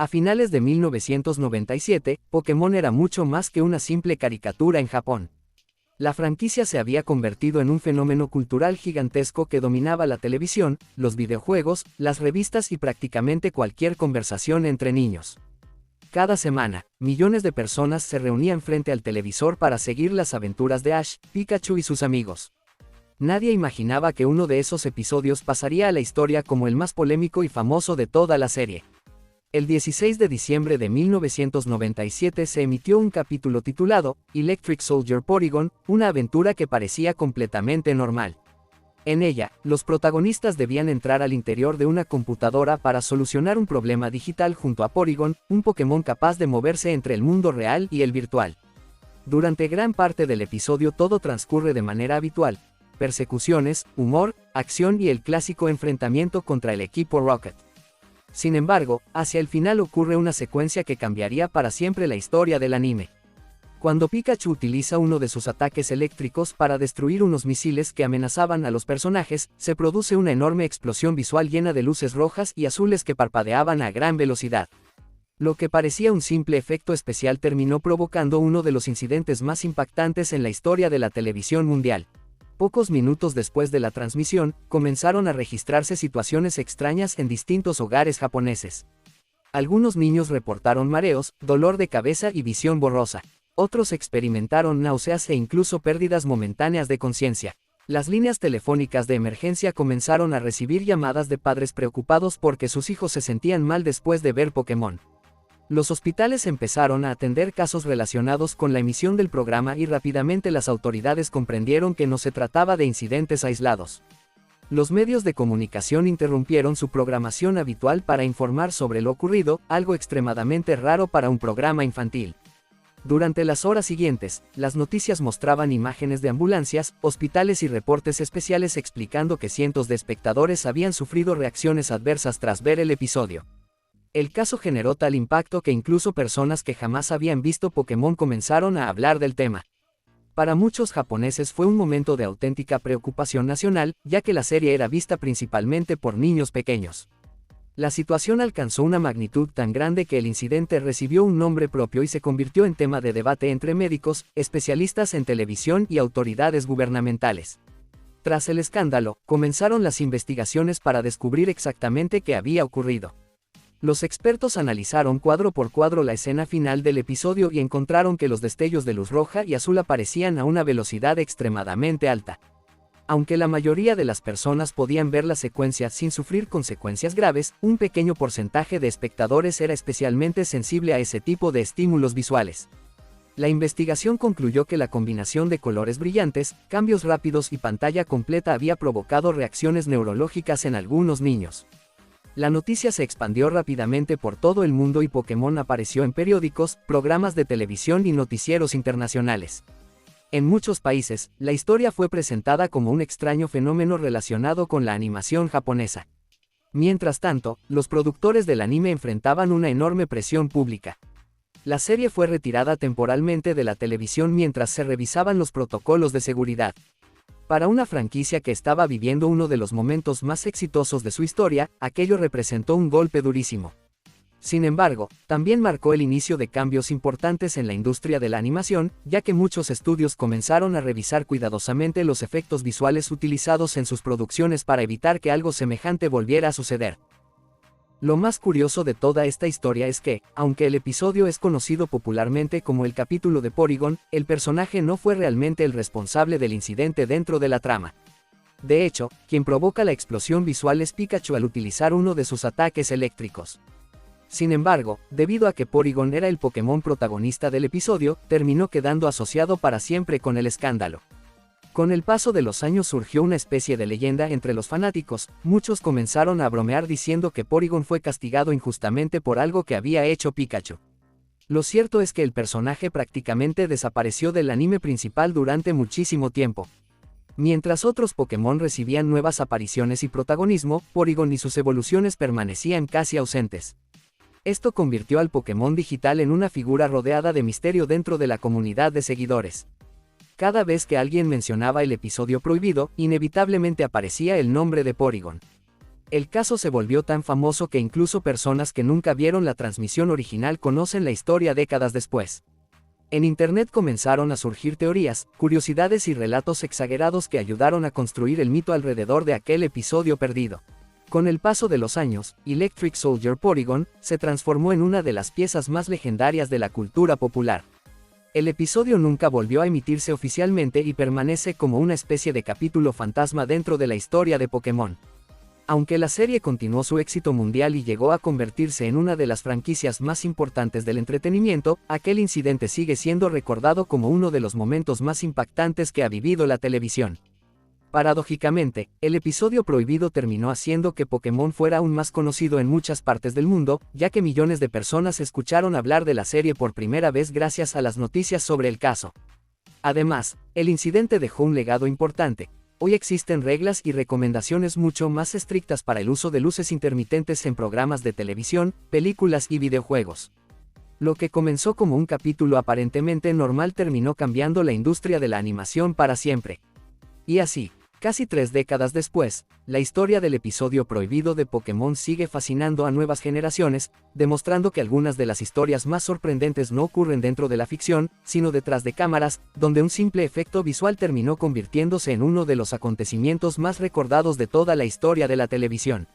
A finales de 1997, Pokémon era mucho más que una simple caricatura en Japón. La franquicia se había convertido en un fenómeno cultural gigantesco que dominaba la televisión, los videojuegos, las revistas y prácticamente cualquier conversación entre niños. Cada semana, millones de personas se reunían frente al televisor para seguir las aventuras de Ash, Pikachu y sus amigos. Nadie imaginaba que uno de esos episodios pasaría a la historia como el más polémico y famoso de toda la serie. El 16 de diciembre de 1997 se emitió un capítulo titulado Electric Soldier Porygon, una aventura que parecía completamente normal. En ella, los protagonistas debían entrar al interior de una computadora para solucionar un problema digital junto a Porygon, un Pokémon capaz de moverse entre el mundo real y el virtual. Durante gran parte del episodio todo transcurre de manera habitual: persecuciones, humor, acción y el clásico enfrentamiento contra el equipo Rocket. Sin embargo, hacia el final ocurre una secuencia que cambiaría para siempre la historia del anime. Cuando Pikachu utiliza uno de sus ataques eléctricos para destruir unos misiles que amenazaban a los personajes, se produce una enorme explosión visual llena de luces rojas y azules que parpadeaban a gran velocidad. Lo que parecía un simple efecto especial terminó provocando uno de los incidentes más impactantes en la historia de la televisión mundial. Pocos minutos después de la transmisión, comenzaron a registrarse situaciones extrañas en distintos hogares japoneses. Algunos niños reportaron mareos, dolor de cabeza y visión borrosa. Otros experimentaron náuseas e incluso pérdidas momentáneas de conciencia. Las líneas telefónicas de emergencia comenzaron a recibir llamadas de padres preocupados porque sus hijos se sentían mal después de ver Pokémon. Los hospitales empezaron a atender casos relacionados con la emisión del programa y rápidamente las autoridades comprendieron que no se trataba de incidentes aislados. Los medios de comunicación interrumpieron su programación habitual para informar sobre lo ocurrido, algo extremadamente raro para un programa infantil. Durante las horas siguientes, las noticias mostraban imágenes de ambulancias, hospitales y reportes especiales explicando que cientos de espectadores habían sufrido reacciones adversas tras ver el episodio. El caso generó tal impacto que incluso personas que jamás habían visto Pokémon comenzaron a hablar del tema. Para muchos japoneses fue un momento de auténtica preocupación nacional, ya que la serie era vista principalmente por niños pequeños. La situación alcanzó una magnitud tan grande que el incidente recibió un nombre propio y se convirtió en tema de debate entre médicos, especialistas en televisión y autoridades gubernamentales. Tras el escándalo, comenzaron las investigaciones para descubrir exactamente qué había ocurrido. Los expertos analizaron cuadro por cuadro la escena final del episodio y encontraron que los destellos de luz roja y azul aparecían a una velocidad extremadamente alta. Aunque la mayoría de las personas podían ver la secuencia sin sufrir consecuencias graves, un pequeño porcentaje de espectadores era especialmente sensible a ese tipo de estímulos visuales. La investigación concluyó que la combinación de colores brillantes, cambios rápidos y pantalla completa había provocado reacciones neurológicas en algunos niños. La noticia se expandió rápidamente por todo el mundo y Pokémon apareció en periódicos, programas de televisión y noticieros internacionales. En muchos países, la historia fue presentada como un extraño fenómeno relacionado con la animación japonesa. Mientras tanto, los productores del anime enfrentaban una enorme presión pública. La serie fue retirada temporalmente de la televisión mientras se revisaban los protocolos de seguridad. Para una franquicia que estaba viviendo uno de los momentos más exitosos de su historia, aquello representó un golpe durísimo. Sin embargo, también marcó el inicio de cambios importantes en la industria de la animación, ya que muchos estudios comenzaron a revisar cuidadosamente los efectos visuales utilizados en sus producciones para evitar que algo semejante volviera a suceder. Lo más curioso de toda esta historia es que, aunque el episodio es conocido popularmente como el capítulo de Porygon, el personaje no fue realmente el responsable del incidente dentro de la trama. De hecho, quien provoca la explosión visual es Pikachu al utilizar uno de sus ataques eléctricos. Sin embargo, debido a que Porygon era el Pokémon protagonista del episodio, terminó quedando asociado para siempre con el escándalo. Con el paso de los años surgió una especie de leyenda entre los fanáticos, muchos comenzaron a bromear diciendo que Porygon fue castigado injustamente por algo que había hecho Pikachu. Lo cierto es que el personaje prácticamente desapareció del anime principal durante muchísimo tiempo. Mientras otros Pokémon recibían nuevas apariciones y protagonismo, Porygon y sus evoluciones permanecían casi ausentes. Esto convirtió al Pokémon digital en una figura rodeada de misterio dentro de la comunidad de seguidores. Cada vez que alguien mencionaba el episodio prohibido, inevitablemente aparecía el nombre de Porygon. El caso se volvió tan famoso que incluso personas que nunca vieron la transmisión original conocen la historia décadas después. En Internet comenzaron a surgir teorías, curiosidades y relatos exagerados que ayudaron a construir el mito alrededor de aquel episodio perdido. Con el paso de los años, Electric Soldier Porygon se transformó en una de las piezas más legendarias de la cultura popular. El episodio nunca volvió a emitirse oficialmente y permanece como una especie de capítulo fantasma dentro de la historia de Pokémon. Aunque la serie continuó su éxito mundial y llegó a convertirse en una de las franquicias más importantes del entretenimiento, aquel incidente sigue siendo recordado como uno de los momentos más impactantes que ha vivido la televisión. Paradójicamente, el episodio prohibido terminó haciendo que Pokémon fuera aún más conocido en muchas partes del mundo, ya que millones de personas escucharon hablar de la serie por primera vez gracias a las noticias sobre el caso. Además, el incidente dejó un legado importante. Hoy existen reglas y recomendaciones mucho más estrictas para el uso de luces intermitentes en programas de televisión, películas y videojuegos. Lo que comenzó como un capítulo aparentemente normal terminó cambiando la industria de la animación para siempre. Y así, casi 3 décadas después, la historia del episodio prohibido de Pokémon sigue fascinando a nuevas generaciones, demostrando que algunas de las historias más sorprendentes no ocurren dentro de la ficción, sino detrás de cámaras, donde un simple efecto visual terminó convirtiéndose en uno de los acontecimientos más recordados de toda la historia de la televisión.